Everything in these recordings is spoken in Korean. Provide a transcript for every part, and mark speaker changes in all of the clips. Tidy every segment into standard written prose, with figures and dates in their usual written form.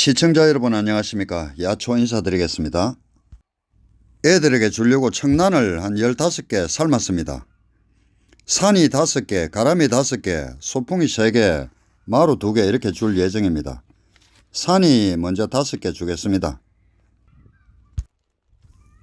Speaker 1: 시청자 여러분 안녕하십니까. 야초 인사드리겠습니다. 애들에게 주려고 청란을 한 15개 삶았습니다. 산이 5개, 가람이 5개, 소풍이 3개, 마루 2개 이렇게 줄 예정입니다. 산이 먼저 5개 주겠습니다.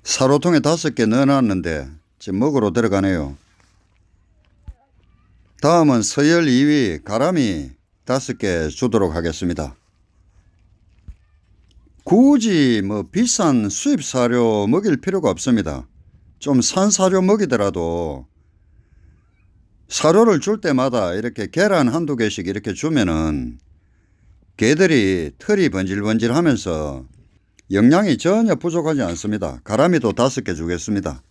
Speaker 1: 사료통에 5개 넣어놨는데 지금 먹으러 들어가네요. 다음은 서열 2위 가람이 5개 주도록 하겠습니다. 굳이 비싼 수입 사료 먹일 필요가 없습니다. 좀 산 사료 먹이더라도 사료를 줄 때마다 이렇게 계란 한두 개씩 이렇게 주면은 개들이 털이 번질번질 하면서 영양이 전혀 부족하지 않습니다. 가람이도 5개 주겠습니다.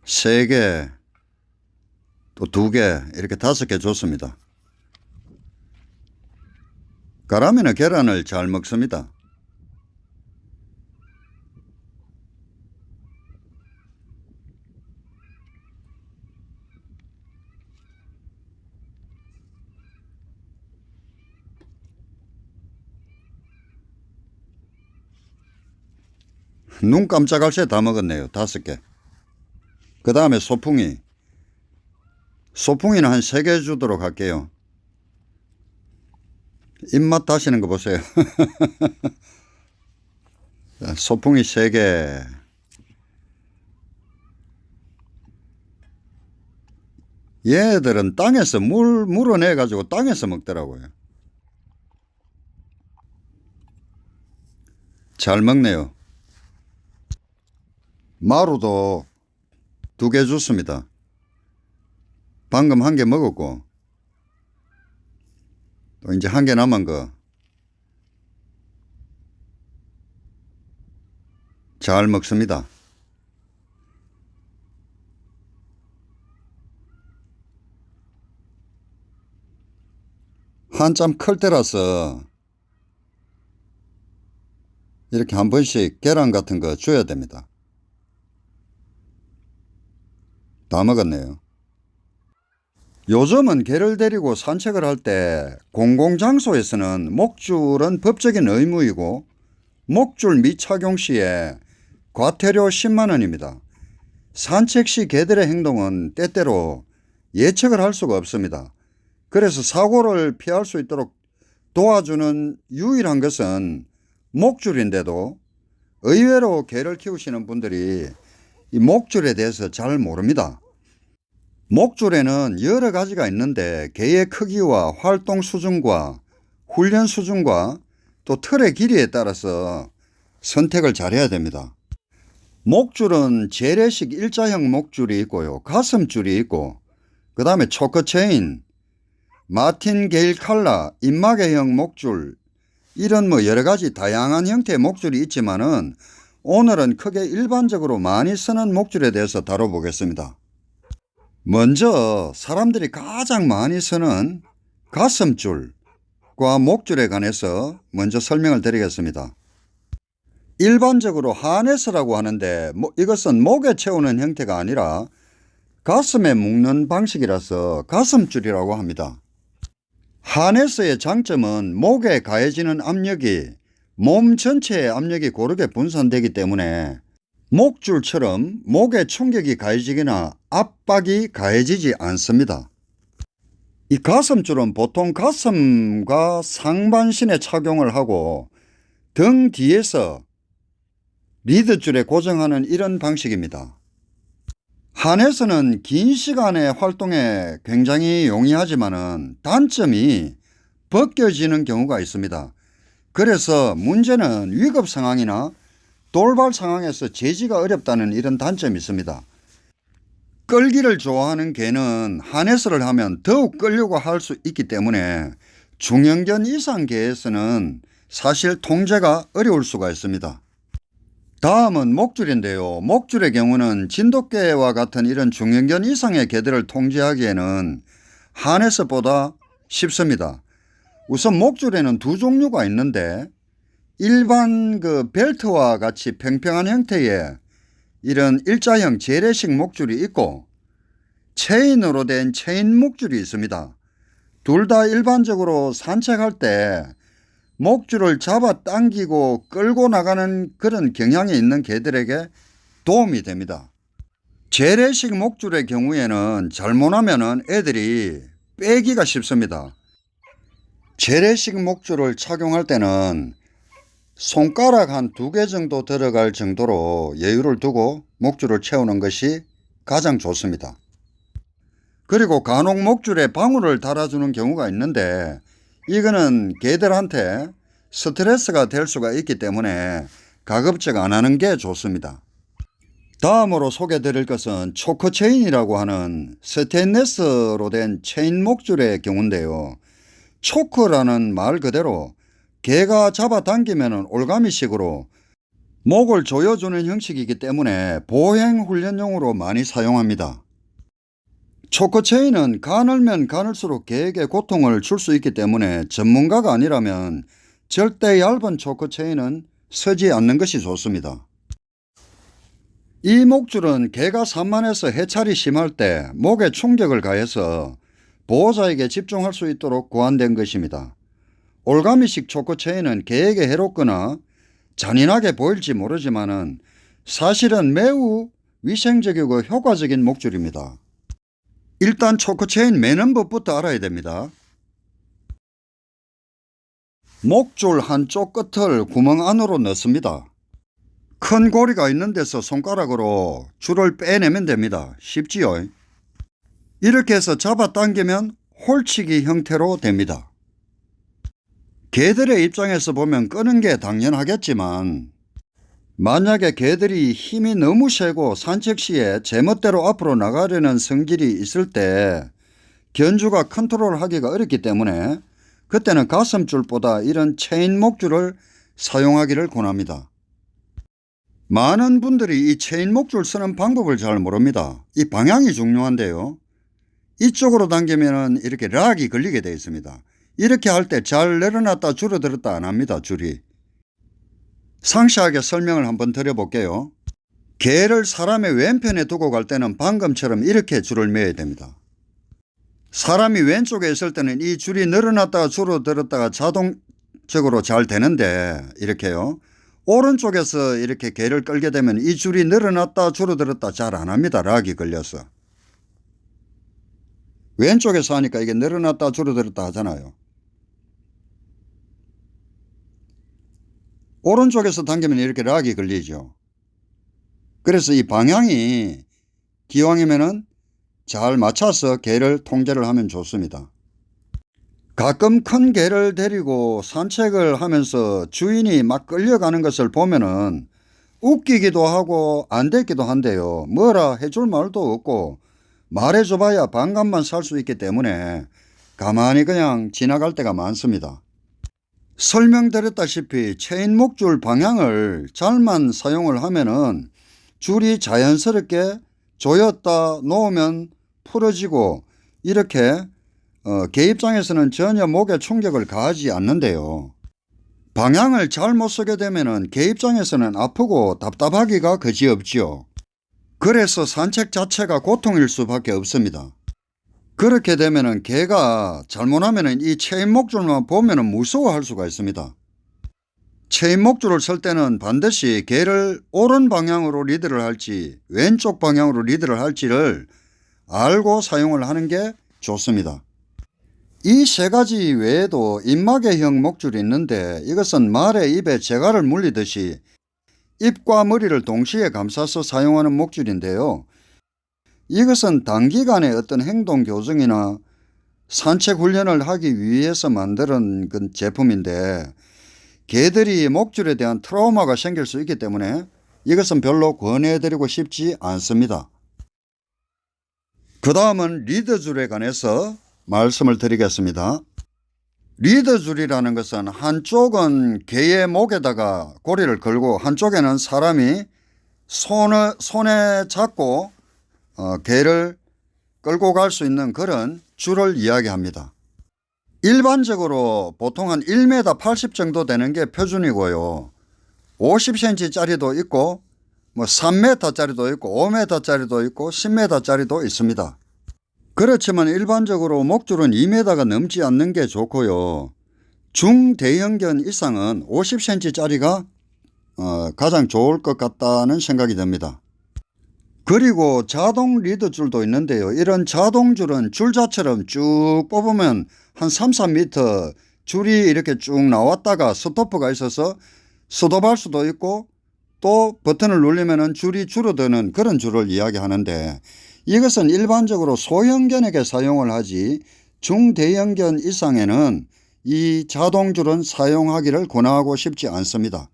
Speaker 1: 3개, 또 2개, 이렇게 5개 줬습니다. 가람이는 계란을 잘 먹습니다. 눈 깜짝할 새 다 먹었네요. 5개. 그 다음에 소풍이는 한 3개 주도록 할게요. 입맛 다시는 거 보세요. 소풍이 3개. 얘들은 땅에서 물어내 가지고 땅에서 먹더라고요. 잘 먹네요. 마루도 2개 줬습니다. 방금 1개 먹었고 또 이제 1개 남은 거 잘 먹습니다. 한참 클 때라서 이렇게 한 번씩 계란 같은 거 줘야 됩니다. 다 먹었네요. 요즘은 개를 데리고 산책을 할 때 공공장소에서는 목줄은 법적인 의무이고 목줄 미착용 시에 과태료 10만 원입니다. 산책 시 개들의 행동은 때때로 예측을 할 수가 없습니다. 그래서 사고를 피할 수 있도록 도와주는 유일한 것은 목줄인데도 의외로 개를 키우시는 분들이 이 목줄에 대해서 잘 모릅니다. 목줄에는 여러 가지가 있는데 개의 크기와 활동 수준과 훈련 수준과 또 털의 길이에 따라서 선택을 잘해야 됩니다. 목줄은 재래식 일자형 목줄이 있고요. 가슴줄이 있고 그 다음에 초커체인, 마틴게일 칼라, 입마개형 목줄 이런 여러 가지 다양한 형태의 목줄이 있지만은 오늘은 크게 일반적으로 많이 쓰는 목줄에 대해서 다뤄보겠습니다. 먼저 사람들이 가장 많이 쓰는 가슴줄과 목줄에 관해서 먼저 설명을 드리겠습니다. 일반적으로 하네스라고 하는데 이것은 목에 채우는 형태가 아니라 가슴에 묶는 방식이라서 가슴줄이라고 합니다. 하네스의 장점은 목에 가해지는 압력이 몸 전체의 압력이 고르게 분산되기 때문에 목줄처럼 목에 충격이 가해지거나 압박이 가해지지 않습니다. 이 가슴줄은 보통 가슴과 상반신에 착용을 하고 등 뒤에서 리드줄에 고정하는 이런 방식입니다. 하네스는 긴 시간의 활동에 굉장히 용이하지만은 단점이 벗겨지는 경우가 있습니다. 그래서 문제는 위급 상황이나 돌발 상황에서 제지가 어렵다는 이런 단점이 있습니다. 끌기를 좋아하는 개는 하네스를 하면 더욱 끌려고 할 수 있기 때문에 중형견 이상 개에서는 사실 통제가 어려울 수가 있습니다. 다음은 목줄인데요. 목줄의 경우는 진돗개와 같은 이런 중형견 이상의 개들을 통제하기에는 하네스보다 쉽습니다. 우선 목줄에는 2종류가 있는데 일반 벨트와 같이 평평한 형태의 이런 일자형 재래식 목줄이 있고 체인으로 된 체인 목줄이 있습니다. 둘 다 일반적으로 산책할 때 목줄을 잡아 당기고 끌고 나가는 그런 경향이 있는 개들에게 도움이 됩니다. 재래식 목줄의 경우에는 잘못하면 애들이 빼기가 쉽습니다. 재래식 목줄을 착용할 때는 손가락 한 2개 정도 들어갈 정도로 여유를 두고 목줄을 채우는 것이 가장 좋습니다. 그리고 간혹 목줄에 방울을 달아주는 경우가 있는데 이거는 개들한테 스트레스가 될 수가 있기 때문에 가급적 안 하는 게 좋습니다. 다음으로 소개해 드릴 것은 초크체인이라고 하는 스테인리스로 된 체인 목줄의 경우인데요. 초크라는 말 그대로 개가 잡아당기면 올가미식으로 목을 조여주는 형식이기 때문에 보행 훈련용으로 많이 사용합니다. 초크체인은 가늘면 가늘수록 개에게 고통을 줄 수 있기 때문에 전문가가 아니라면 절대 얇은 초크체인은 쓰지 않는 것이 좋습니다. 이 목줄은 개가 산만해서 해찰이 심할 때 목에 충격을 가해서 보호자에게 집중할 수 있도록 고안된 것입니다. 올가미식 초크체인은 개에게 해롭거나 잔인하게 보일지 모르지만 사실은 매우 위생적이고 효과적인 목줄입니다. 일단 초크체인 매는 법부터 알아야 됩니다. 목줄 한쪽 끝을 구멍 안으로 넣습니다. 큰 고리가 있는 데서 손가락으로 줄을 빼내면 됩니다. 쉽지요? 이렇게 해서 잡아당기면 홀치기 형태로 됩니다. 개들의 입장에서 보면 끄는 게 당연하겠지만 만약에 개들이 힘이 너무 세고 산책 시에 제멋대로 앞으로 나가려는 성질이 있을 때 견주가 컨트롤하기가 어렵기 때문에 그때는 가슴줄보다 이런 체인 목줄을 사용하기를 권합니다. 많은 분들이 이 체인 목줄 쓰는 방법을 잘 모릅니다. 이 방향이 중요한데요. 이쪽으로 당기면 이렇게 락이 걸리게 되어 있습니다. 이렇게 할 때 잘 내려놨다 줄어들었다 안 합니다. 줄이. 상세하게 설명을 한번 드려볼게요. 개를 사람의 왼편에 두고 갈 때는 방금처럼 이렇게 줄을 매야 됩니다. 사람이 왼쪽에 있을 때는 이 줄이 늘어났다가 줄어들었다가 자동적으로 잘 되는데 이렇게요. 오른쪽에서 이렇게 개를 끌게 되면 이 줄이 늘어났다 줄어들었다 잘 안 합니다. 락이 걸려서. 왼쪽에서 하니까 이게 늘어났다 줄어들었다 하잖아요. 오른쪽에서 당기면 이렇게 락이 걸리죠. 그래서 이 방향이 기왕이면은 잘 맞춰서 개를 통제를 하면 좋습니다. 가끔 큰 개를 데리고 산책을 하면서 주인이 막 끌려가는 것을 보면은 웃기기도 하고 안 됐기도 한데요. 뭐라 해줄 말도 없고 말해줘봐야 반감만 살 수 있기 때문에 가만히 그냥 지나갈 때가 많습니다. 설명드렸다시피 체인 목줄 방향을 잘만 사용을 하면은 줄이 자연스럽게 조였다 놓으면 풀어지고 이렇게 개 입장에서는 전혀 목에 충격을 가하지 않는데요. 방향을 잘못 쓰게 되면은 개 입장에서는 아프고 답답하기가 그지없지요. 그래서 산책 자체가 고통일 수밖에 없습니다. 그렇게 되면은 개가 잘못하면은 이 체인 목줄만 보면은 무서워할 수가 있습니다. 체인 목줄을 쓸 때는 반드시 개를 오른 방향으로 리드를 할지 왼쪽 방향으로 리드를 할지를 알고 사용을 하는 게 좋습니다. 이 세 가지 외에도 입마개형 목줄이 있는데 이것은 말의 입에 재갈을 물리듯이 입과 머리를 동시에 감싸서 사용하는 목줄인데요. 이것은 단기간의 어떤 행동 교정이나 산책 훈련을 하기 위해서 만든 제품인데 개들이 목줄에 대한 트라우마가 생길 수 있기 때문에 이것은 별로 권해드리고 싶지 않습니다. 그 다음은 리더줄에 관해서 말씀을 드리겠습니다. 리더줄이라는 것은 한쪽은 개의 목에다가 고리를 걸고 한쪽에는 사람이 손에 잡고 개를 끌고 갈 수 있는 그런 줄을 이야기합니다. 일반적으로 보통 한 1m 80 정도 되는 게 표준이고요. 50cm 짜리도 있고 3m 짜리도 있고 5m 짜리도 있고 10m 짜리도 있습니다. 그렇지만 일반적으로 목줄은 2m가 넘지 않는 게 좋고요. 중대형견 일상은 50cm짜리가 가장 좋을 것 같다는 생각이 듭니다. 그리고 자동 리드줄도 있는데요. 이런 자동줄은 줄자처럼 쭉 뽑으면 한 3, 4m 줄이 이렇게 쭉 나왔다가 스토프가 있어서 스톱할 수도 있고 또 버튼을 누르면 줄이 줄어드는 그런 줄을 이야기하는데, 이것은 일반적으로 소형견에게 사용을 하지 중대형견 일상에는 이 자동줄은 사용하기를 권하고 싶지 않습니다.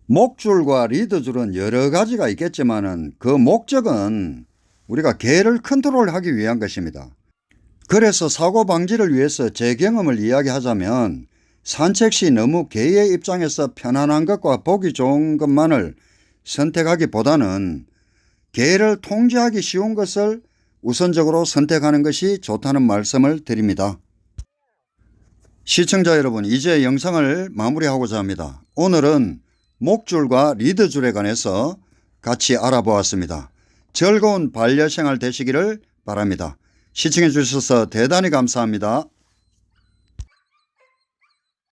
Speaker 1: 목줄과 리드줄은 여러 가지가 있겠지만 그 목적은 우리가 개를 컨트롤하기 위한 것입니다. 그래서 사고 방지를 위해서 제 경험을 이야기하자면, 산책 시 너무 개의 입장에서 편안한 것과 보기 좋은 것만을 선택하기보다는 개를 통제하기 쉬운 것을 우선적으로 선택하는 것이 좋다는 말씀을 드립니다. 시청자 여러분, 이제 영상을 마무리하고자 합니다. 오늘은 목줄과 리드줄에 관해서 같이 알아보았습니다. 즐거운 반려생활 되시기를 바랍니다. 시청해 주셔서 대단히 감사합니다.